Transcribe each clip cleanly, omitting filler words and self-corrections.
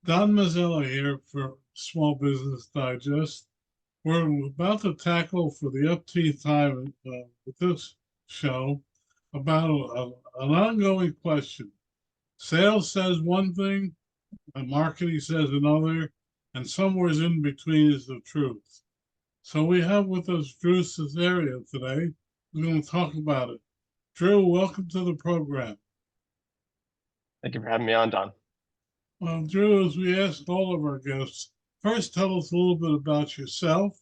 Don Mazzella here for Small Business Digest. We're about to tackle for the upteenth time with this show about an ongoing question. Sales says one thing, and marketing says another, and somewhere in between is the truth. So we have with us Drew Cesario today. We're going to talk about it. Drew, welcome to the program. Thank you for having me on, Don. Well, Drew, as we ask all of our guests, first tell us a little bit about yourself,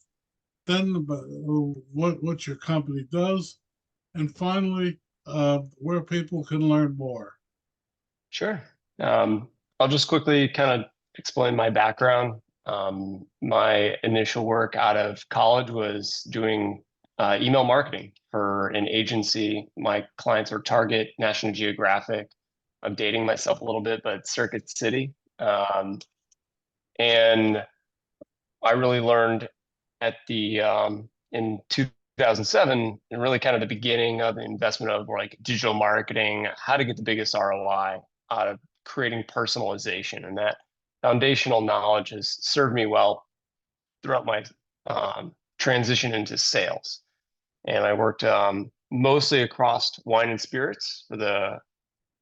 then about what your company does, and finally, where people can learn more. Sure. I'll just quickly kind of explain my background. My initial work out of college was doing email marketing for an agency. My clients were Target, National Geographic. I'm dating myself a little bit, but Circuit City. And I really learned at the in 2007, and really kind of the beginning of the investment of like digital marketing, how to get the biggest ROI out of creating personalization. And that foundational knowledge has served me well throughout my transition into sales. And I worked mostly across wine and spirits for the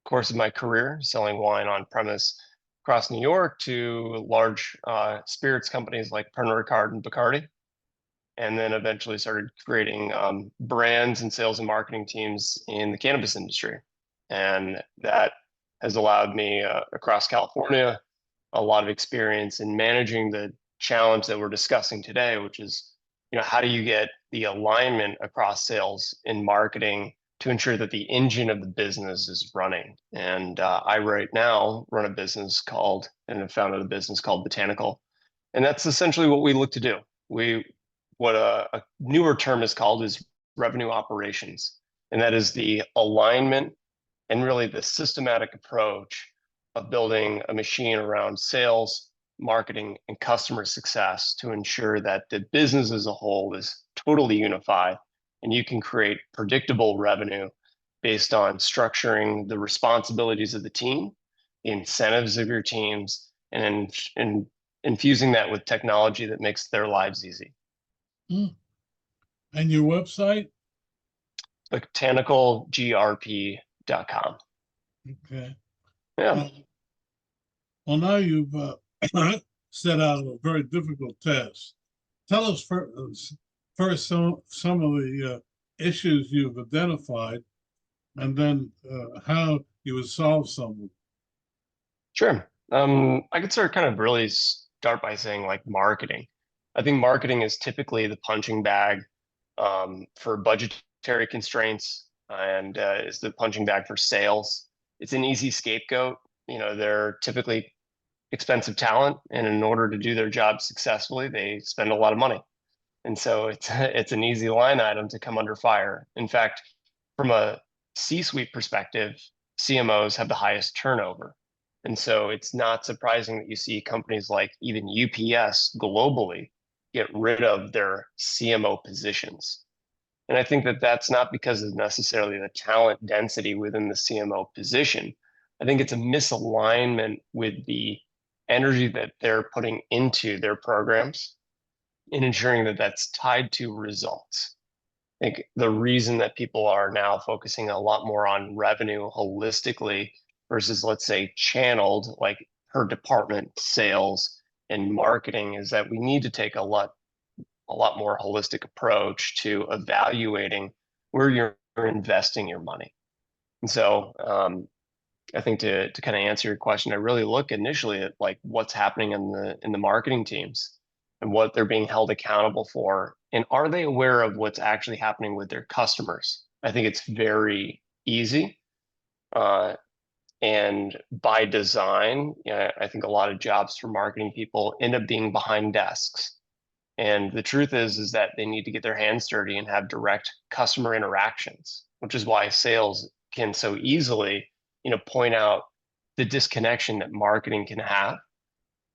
course of my career, selling wine on premise across New York to large spirits companies like Pernod Ricard and Bacardi, and then eventually started creating brands and sales and marketing teams in the cannabis industry. And that has allowed me across California a lot of experience in managing the challenge that we're discussing today, which is, how do you get the alignment across sales and marketing to ensure that the engine of the business is running. And I right now run a business and have founded a business called Botanical. And that's essentially what we look to do. What a newer term is called is revenue operations. And that is the alignment and really the systematic approach of building a machine around sales, marketing, and customer success to ensure that the business as a whole is totally unified and you can create predictable revenue based on structuring the responsibilities of the team, the incentives of your teams, and infusing that with technology that makes their lives easy. And your website? botanicalgrp.com. Okay. Yeah. Well, now you've set out a very difficult task. Tell us first some of the issues you've identified, and then how you would solve some of them. Sure. I could really start by saying like marketing. I think marketing is typically the punching bag for budgetary constraints and is the punching bag for sales. It's an easy scapegoat. They're typically expensive talent, and in order to do their job successfully, they spend a lot of money. And so it's an easy line item to come under fire. In fact, from a C-suite perspective, CMOs have the highest turnover. And so it's not surprising that you see companies like even UPS globally get rid of their CMO positions. And I think that that's not because of necessarily the talent density within the CMO position. I think it's a misalignment with the energy that they're putting into their programs in ensuring that that's tied to results. I think the reason that people are now focusing a lot more on revenue holistically versus, let's say, channeled, like per department sales and marketing, is that we need to take a lot more holistic approach to evaluating where you're investing your money. And so I think to kind of answer your question, I really look initially at like what's happening in the marketing teams and what they're being held accountable for, and are they aware of what's actually happening with their customers? I think it's very easy. And by design, I think a lot of jobs for marketing people end up being behind desks. And the truth is that they need to get their hands dirty and have direct customer interactions, which is why sales can so easily, point out the disconnection that marketing can have,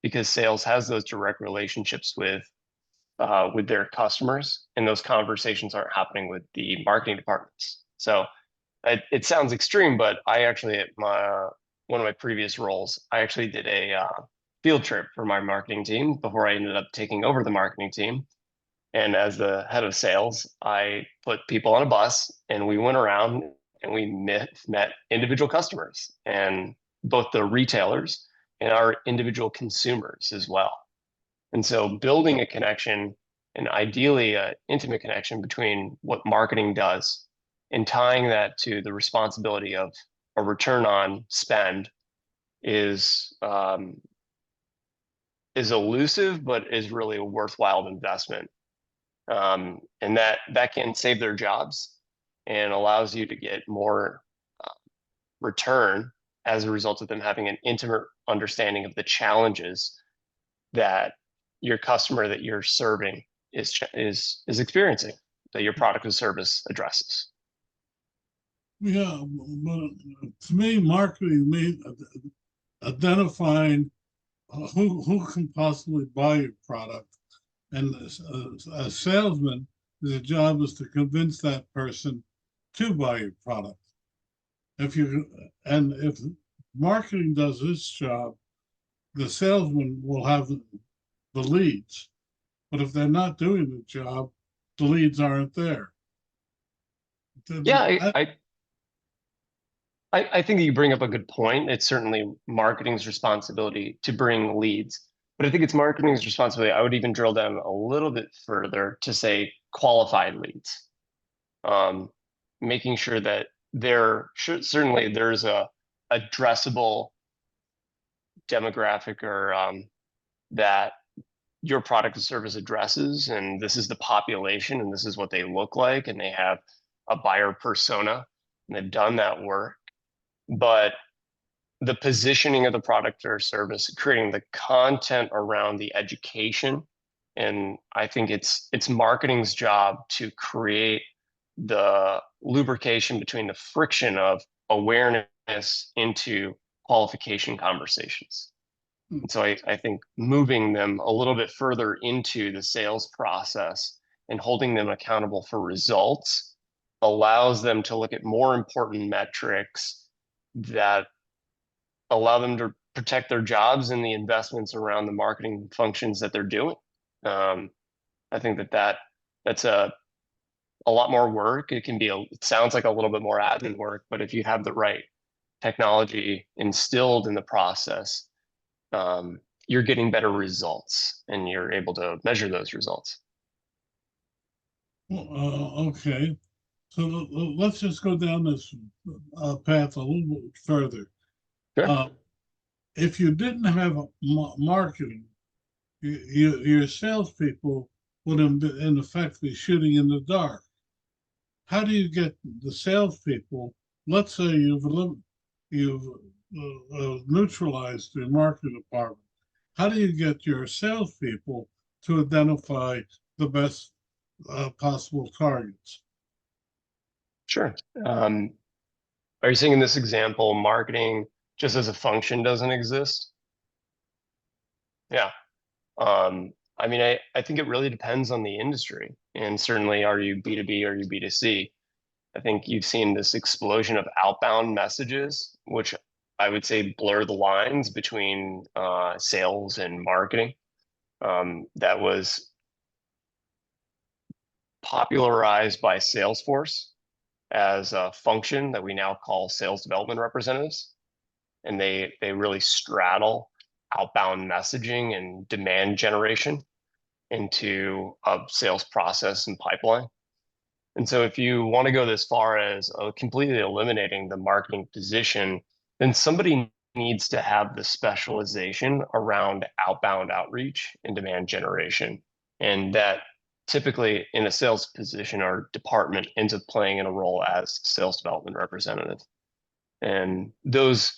because sales has those direct relationships with their customers, and those conversations aren't happening with the marketing departments. So it sounds extreme, but I actually, at one of my previous roles, I actually did a field trip for my marketing team before I ended up taking over the marketing team. And as the head of sales, I put people on a bus and we went around and we met individual customers and both the retailers and our individual consumers as well. And so building a connection and ideally an intimate connection between what marketing does and tying that to the responsibility of a return on spend is is elusive, but is really a worthwhile investment. And that can save their jobs and allows you to get more uh, return as a result of them having an intimate understanding of the challenges that your customer that you're serving is experiencing, that your product or service addresses. Yeah, but to me, marketing means identifying who can possibly buy your product, and a salesman, his job is to convince that person to buy your product. If marketing does its job, the salesman will have the leads. But if they're not doing the job, the leads aren't there. Yeah, That, I think that you bring up a good point. It's certainly marketing's responsibility to bring leads, but I think it's marketing's responsibility. I would even drill down a little bit further to say qualified leads, um, making sure that certainly there's a addressable demographic or that your product or service addresses, and this is the population, and this is what they look like, and they have a buyer persona, and they've done that work. But the positioning of the product or service, creating the content around the education, and I think it's marketing's job to create the lubrication between the friction of awareness into qualification conversations. And so I think moving them a little bit further into the sales process and holding them accountable for results allows them to look at more important metrics that allow them to protect their jobs and the investments around the marketing functions that they're doing. Um, I think that's a lot more work. It sounds like a little bit more admin work, but if you have the right technology instilled in the process, um, you're getting better results and you're able to measure those results. okay. So let's just go down this path a little bit further. Sure. Uh, if you didn't have marketing, your salespeople would have been in effect be shooting in the dark. How do you get the salespeople? Let's say you've neutralized your marketing department. How do you get your salespeople to identify the best possible targets? Sure. Are you saying in this example, marketing just as a function doesn't exist? Yeah. I mean, I think it really depends on the industry. And certainly, are you B2B or are you B2C? I think you've seen this explosion of outbound messages, which I would say blur the lines between sales and marketing. That was popularized by Salesforce as a function that we now call sales development representatives. And they really straddle outbound messaging and demand generation into a sales process and pipeline. And so if you want to go this far as completely eliminating the marketing position, then somebody needs to have the specialization around outbound outreach and demand generation. And that typically in a sales position or department ends up playing in a role as sales development representative. And those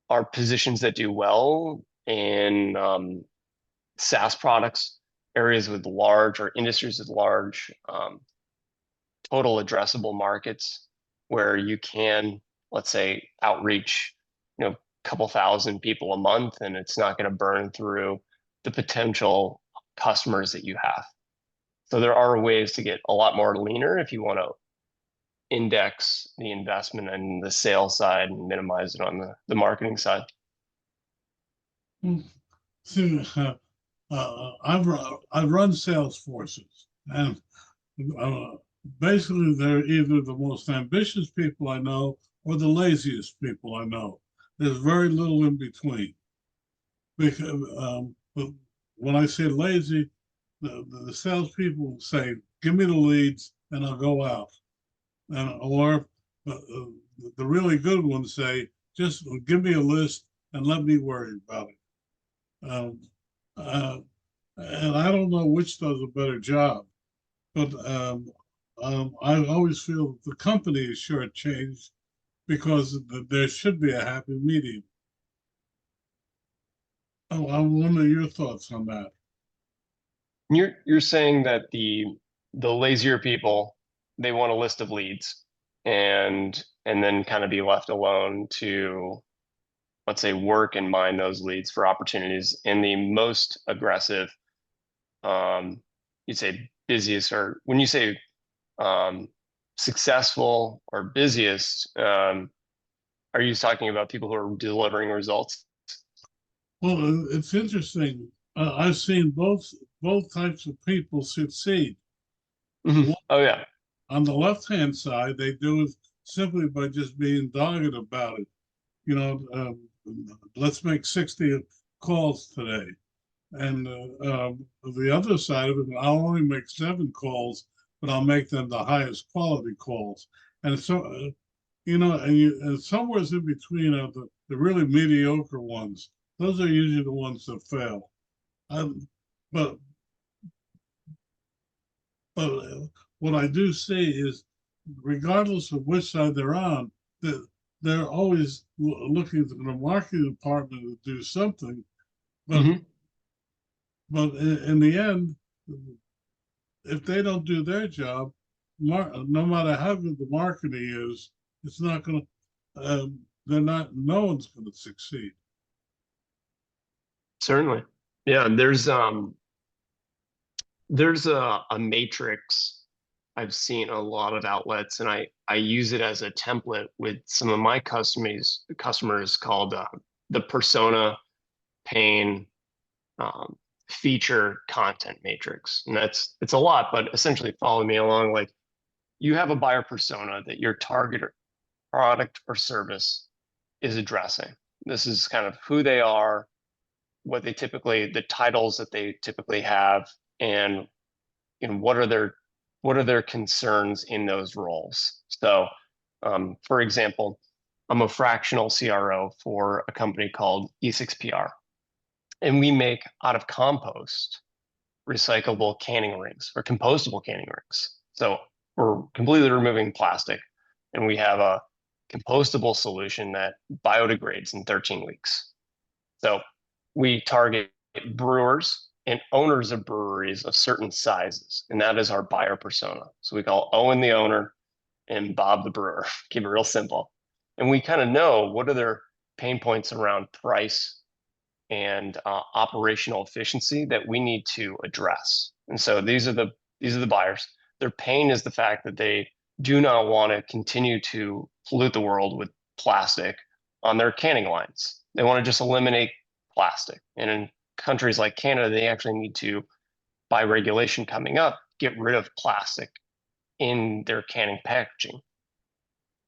are positions that do well in SaaS products, areas with large or industries with large total addressable markets where you can, let's say, outreach, a couple thousand people a month, and it's not going to burn through the potential customers that you have. So there are ways to get a lot more leaner if you want to index the investment in the sales side and minimize it on the marketing side. Hmm. See, I've run sales forces, and uh, basically they're either the most ambitious people I know or the laziest people I know. There's very little in between. Because but when I say lazy, the salespeople say, "Give me the leads, and I'll go out." And or the really good ones say, "Just give me a list and let me worry about it." Uh, and I don't know which does a better job, but I always feel that the company is shortchanged because there should be a happy medium. Oh, I wonder your thoughts on that. You're saying that the lazier people, they want a list of leads and then kind of be left alone to, let's say, work and mine those leads for opportunities. And the most aggressive, um, you'd say busiest, or when you say um, successful or busiest, are you talking about people who are delivering results? Well, it's interesting. I've seen both types of people succeed. Mhm. One, Oh yeah. on the left hand side, they do it simply by just being dogged about it. You know, let's make 60 calls today. And the other side of it, I'll only make 7 calls, but I'll make them the highest quality calls. And so, and somewhere in between are the really mediocre ones. Those are usually the ones that fail. Um, but but what I do see is, regardless of which side they're on, that they're always looking to the marketing department to do something. But Hmm. in the end, if they don't do their job, no matter how good the marketing is, it's not going to. They're not. No one's going to succeed. Certainly. Yeah, there's a matrix I've seen a lot of outlets, and I use it as a template with some of my customers called the persona, pain, um, feature, content matrix. And it's a lot, but essentially follow me along. Like, you have a buyer persona that your target product or service is addressing. This is kind of who they are, what they typically, the titles that they typically have, and what are their concerns in those roles. So, for example, I'm a fractional CRO for a company called E6PR, and we make out of compost recyclable canning rings or compostable canning rings. So we're completely removing plastic, and we have a compostable solution that biodegrades in 13 weeks. So we target brewers and owners of breweries of certain sizes, and that is our buyer persona. So we call Owen the owner and Bob the brewer. Keep it real simple. And we kind of know what are their pain points around price and operational efficiency that we need to address. And so these are the buyers. Their pain is the fact that they do not want to continue to pollute the world with plastic on their canning lines. They want to just eliminate plastic. And in countries like Canada, they actually need to, by regulation coming up, get rid of plastic in their canning packaging.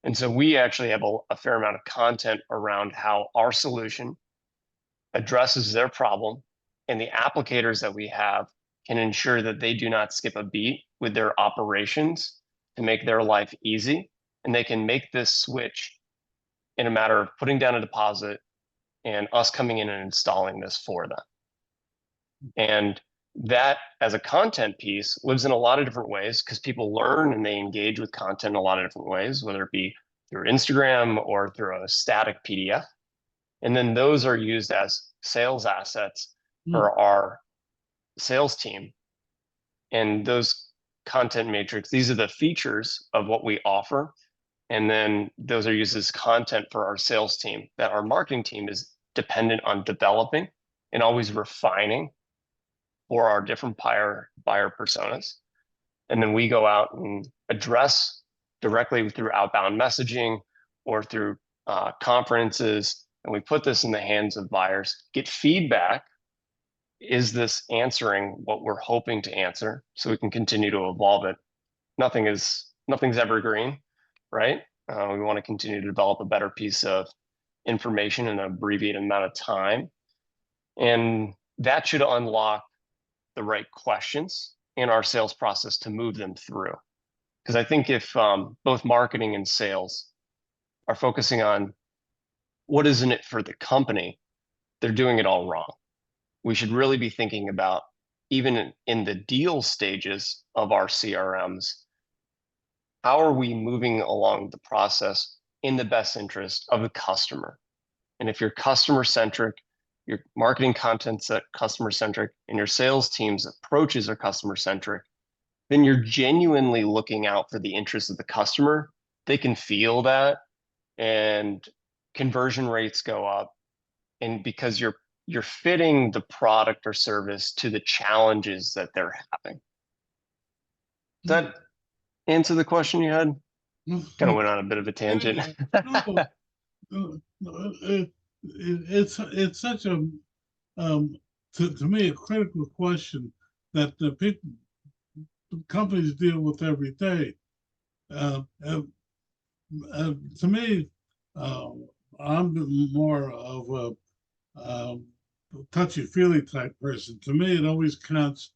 And so we actually have a fair amount of content around how our solution addresses their problem, and the applicators that we have can ensure that they do not skip a beat with their operations to make their life easy. And they can make this switch in a matter of putting down a deposit and us coming in and installing this for them. And that, as a content piece, lives in a lot of different ways because people learn and they engage with content in a lot of different ways, whether it be through Instagram or through a static PDF. And then those are used as sales assets Hmm. for our sales team. And those content matrix, these are the features of what we offer. And then those are used as content for our sales team that our marketing team is dependent on developing and always refining for our different buyer personas. And then we go out and address directly through outbound messaging or through conferences and we put this in the hands of buyers, get feedback. Is this answering what we're hoping to answer so we can continue to evolve it? Nothing's evergreen, right? We want to continue to develop a better piece of information in an abbreviated amount of time. And that should unlock the right questions in our sales process to move them through. Because I think if both marketing and sales are focusing on what is in it for the company, they're doing it all wrong. We should really be thinking about, even in the deal stages of our CRMs, how are we moving along the process in the best interest of the customer? And if you're customer centric, your marketing content's customer centric, and your sales team's approaches are customer centric, then you're genuinely looking out for the interests of the customer. They can feel that, and conversion rates go up. And because you're fitting the product or service to the challenges that they're having. Does that answer the question you had? Kind of went on a bit of a tangent. No, it's such a to me a critical question that the people companies deal with every day. Uh, uh, to me, I'm more of a touchy-feely type person. To me, it always counts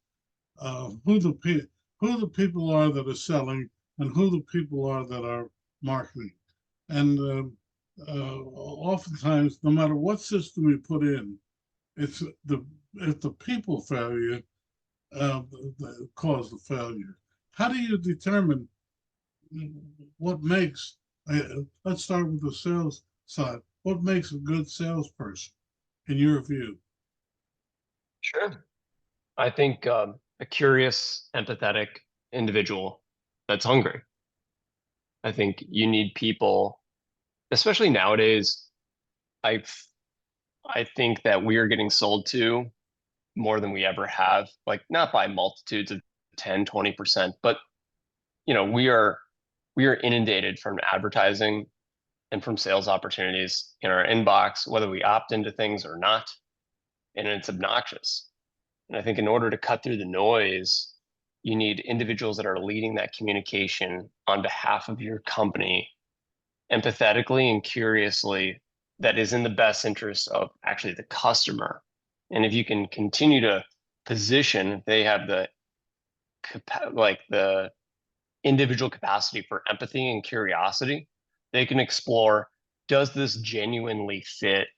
who the people are that are selling and who the people are that are marketing. And oftentimes, no matter what system we put in, it's the people failure that cause the failure. How do you determine what makes? Let's start with the sales side. What makes a good salesperson, in your view? Sure. I think a curious, empathetic individual that's hungry. I think you need people, especially nowadays. I I think that we are getting sold to more than we ever have, like not by multitudes of 10, 20%, but we are inundated from advertising and from sales opportunities in our inbox, whether we opt into things or not, and it's obnoxious. And I think in order to cut through the noise, you need individuals that are leading that communication on behalf of your company empathetically and curiously, that is in the best interest of actually the customer. And if you can continue to position, they have the the individual capacity for empathy and curiosity, they can explore, does this genuinely fit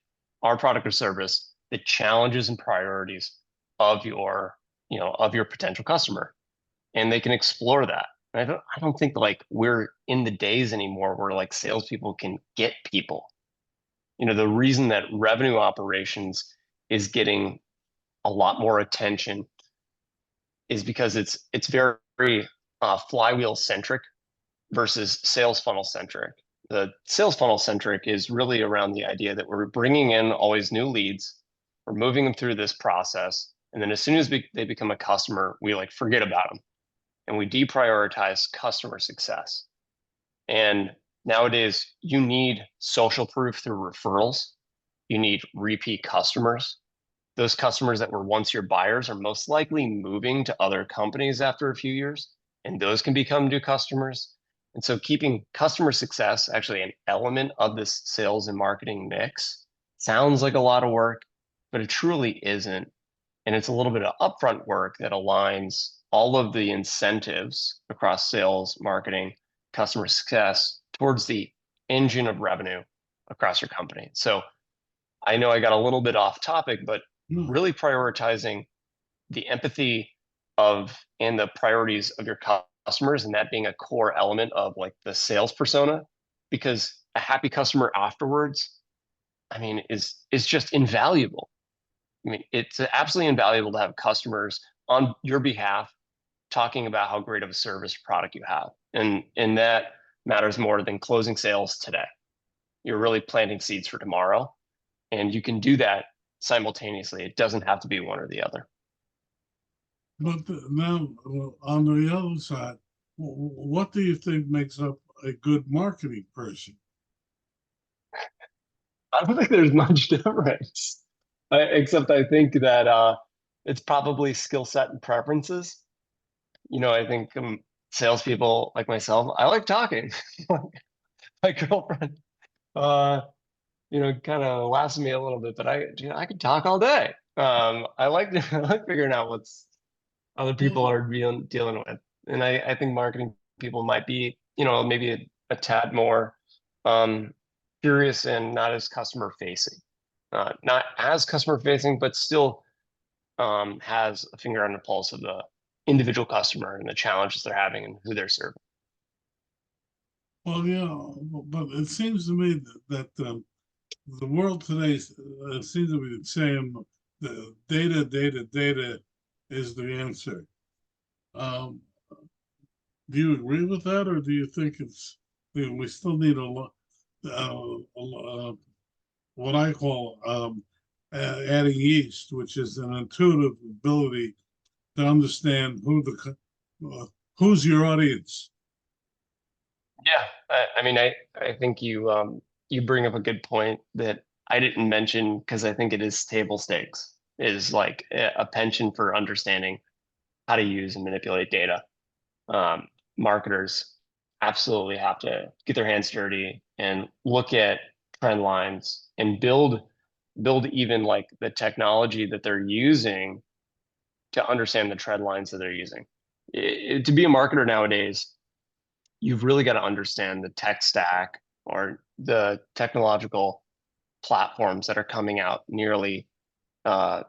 our product or service, the challenges and priorities of your potential customer? And they can explore that. And I don't think like we're in the days anymore where like salespeople can get people. The reason that revenue operations is getting a lot more attention is because it's very flywheel centric versus sales funnel centric. The sales funnel centric is really around the idea that we're bringing in always new leads, we're moving them through this process, and then as soon as they become a customer, we like forget about them and we deprioritize customer success. And nowadays, you need social proof through referrals. You need repeat customers. Those customers that were once your buyers are most likely moving to other companies after a few years, and those can become new customers. And so keeping customer success actually an element of this sales and marketing mix sounds like a lot of work, but it truly isn't. And it's a little bit of upfront work that aligns all of the incentives across sales, marketing, customer success towards the engine of revenue across your company. So I know I got a little bit off topic, but No. really prioritizing the empathy of and the priorities of your customers, and that being a core element of like the sales persona, because a happy customer afterwards, I mean, is just invaluable. I mean, it's absolutely invaluable to have customers on your behalf talking about how great of a service or product you have. And that matters more than closing sales today. You're really planting seeds for tomorrow. And you can do that simultaneously. It doesn't have to be one or the other. But now, on the other side, what do you think makes up a good marketing person? I don't think there's much difference. Except I think that it's probably skill set and preferences. I think salespeople like myself, I like talking. My girlfriend, uh, kind of laughs at me a little bit, but I could talk all day. I like I like figuring out what's other people Well, are dealing with, and I think marketing people might be, maybe a tad more um, curious and not as customer facing, not as customer facing, but still has a finger on the pulse of the individual customer and the challenges they're having and who they're serving. well, yeah, but it seems to me that the world today seems to be saying the data is the answer. Um, do you agree with that, or do you think we still need a lot, what I call adding yeast, which is an intuitive ability to understand who's your audience? Yeah, I mean, I think you bring up a good point that I didn't mention because I think it is table stakes, is like a penchant for understanding how to use and manipulate data. Um, Marketers absolutely have to get their hands dirty and look at trend lines and build even like the technology that they're using to understand the trend lines that they're using. To be a marketer nowadays, you've really got to understand the tech stack or the technological platforms that are coming out nearly, I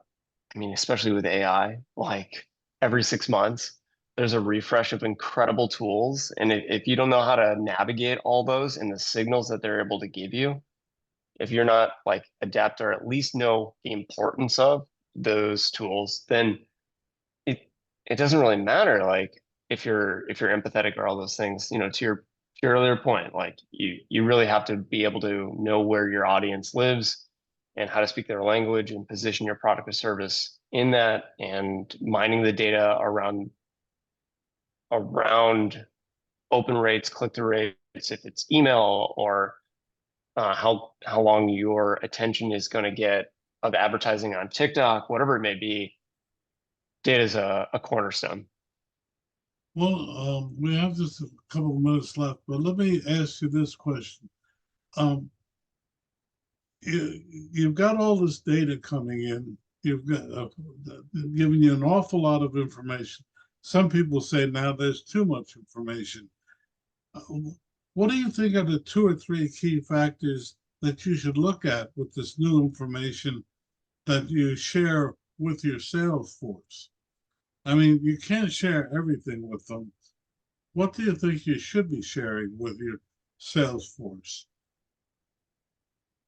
mean, especially with AI, like every 6 months, there's a refresh of incredible tools. And if you don't know how to navigate all those and the signals that they're able to give you, if you're not like adept or at least know the importance of those tools, then it it doesn't really matter like if you're empathetic or all those things, to your earlier point, like you really have to be able to know where your audience lives and how to speak their language and position your product or service in that, and mining the data around open rates, click-through rates, if it's email, or how long your attention is going to get of advertising on TikTok, whatever it may be. Data is a cornerstone. Well, we have just a couple of minutes left, but let me ask you this question. Um, you've got all this data coming in. You've got giving you an awful lot of information. Some people say now there's too much information. Uh, what do you think are the two or three key factors that you should look at with this new information that you share with your sales force? I mean, you can't share everything with them. What do you think you should be sharing with your sales force?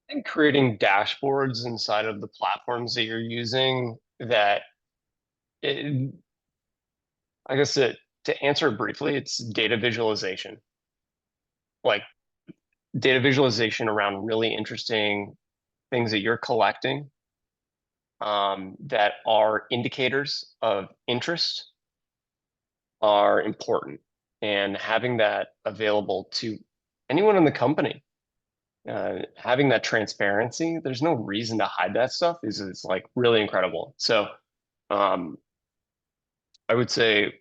And creating dashboards inside of the platforms that you're using that it, I guess to answer it briefly, it's data visualization. Like data visualization around really interesting things that you're collecting, that are indicators of interest, are important. And having that available to anyone in the company, having that transparency, there's no reason to hide that stuff, is like really incredible. So um, I would say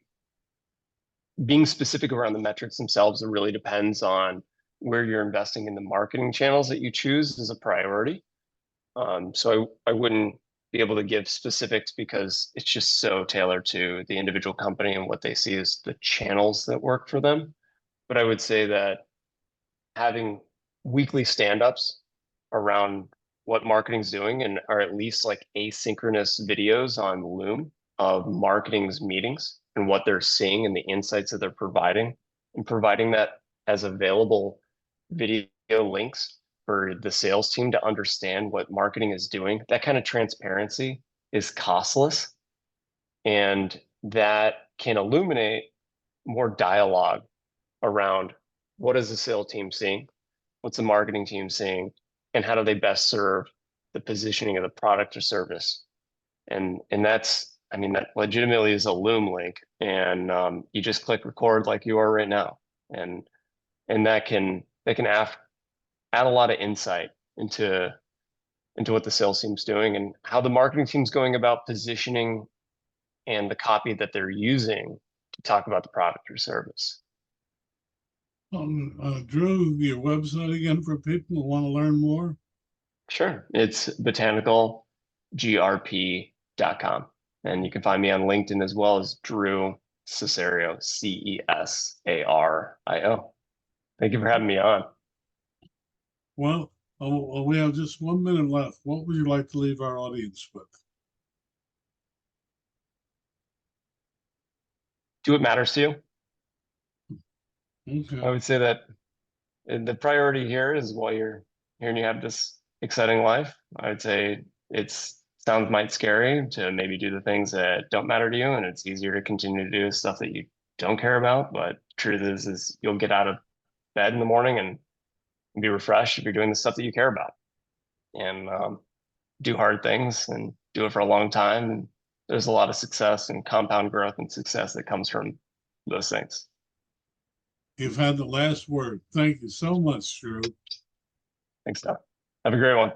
being specific around the metrics themselves, it really depends on where you're investing in the marketing channels that you choose as a priority. So I wouldn't be able to give specifics because it's just so tailored to the individual company and what they see as the channels that work for them. But I would say that having weekly stand-ups around what marketing's doing, and are at least like asynchronous videos on Loom of marketing's meetings and what they're seeing and the insights that they're providing, and providing that as available video links for the sales team to understand what marketing is doing. That kind of transparency is costless, and that can illuminate more dialogue around what is the sales team seeing, what's the marketing team seeing, and how do they best serve the positioning of the product or service. And that's, I mean, that legitimately is a Loom link, and you just click record like you are right now, and that can add a lot of insight into into what the sales team's doing and how the marketing team's going about positioning and the copy that they're using to talk about the product or service. Drew, your website again for people who want to learn more? Sure. It's botanicalgrp.com. And you can find me on LinkedIn as well as Drew Cesario, Cesario. Thank you for having me on. Well, we have just 1 minute left. What would you like to leave our audience with? Do what matters to you. I Okay. would say that the priority here is while you're here and you have this exciting life, I would say sounds might scary to maybe do the things that don't matter to you, and it's easier to continue to do stuff that you don't care about. But truth is you'll get out of bed in the morning and be refreshed if you're doing the stuff that you care about, and do hard things and do it for a long time. And there's a lot of success and compound growth and success that comes from those things. You've had the last word. Thank you so much, Drew. Thanks, Doc. Have a great one.